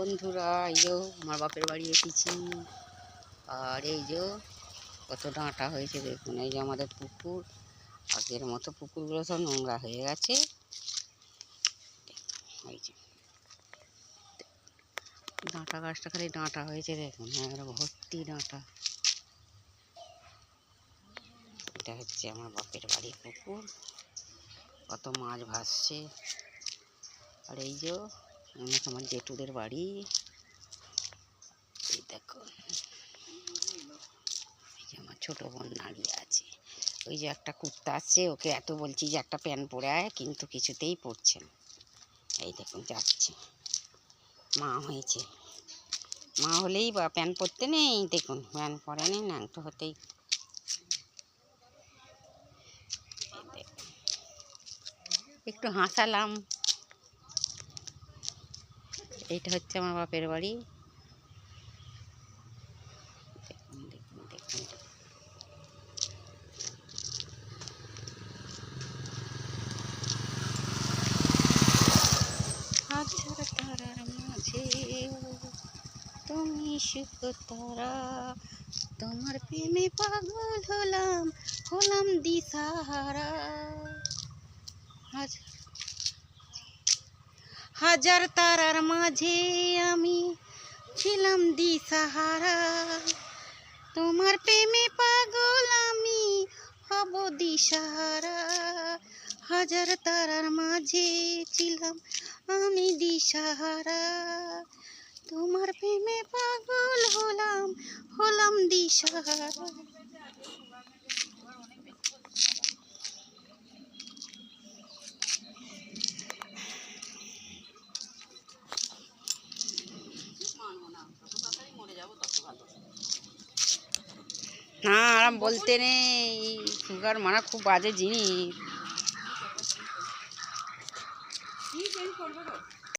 বন্ধুরা, এই যে আমার বাপের বাড়ি এসেছি। আর এই যে কত ডাঁটা হয়েছে দেখুন। এই যে আমাদের পুকুর, আগের মতো পুকুরগুলো সব নোংরা হয়ে গেছে। এই যে ডাঁটা গাছটা খালি ডাঁটা হয়েছে দেখুন, ভর্তি ডাঁটা। এটা হচ্ছে আমার বাপের বাড়ির পুকুর, কত মাছ ভাসছে। আর এই যে আমার জেঠুদের বাড়ি, এই দেখো। এই যে আমার ছোটো বোন দাঁড়িয়ে আছে। ওই যে একটা কুত্তা আছে, ওকে এত বলছি যে একটা প্যান্ট পরে আয়, কিন্তু কিছুতেই পরছে না। এই দেখুন যাচ্ছে, মা হয়েছে, মা হলেই বা প্যান্ট পরতে নেই। দেখুন প্যান্ট পরে নেই, ন্যাংটো হতেই। একটু হাসালাম। এইটা হচ্ছে আমার বাপের বাড়ি। দেখুন দেখুন দেখুন, হাজার তারার মাঝে তুমি সুখ তারা, তোমার প্রেমে পাগল হলাম, হলাম দিশাহারা। হাজার তারার মাঝে আমি ছিলাম দিশাহারা, তোমার প্রেমে পাগল আমি হব দিশাহারা। হাজার তারার মাঝে ছিলাম আমি দিশাহারা, তোমার প্রেমে পাগল হলাম, হলাম দিশাহারা। না, আরাম বলতে নেই, সুগার মারা খুব বাজে জিনিস।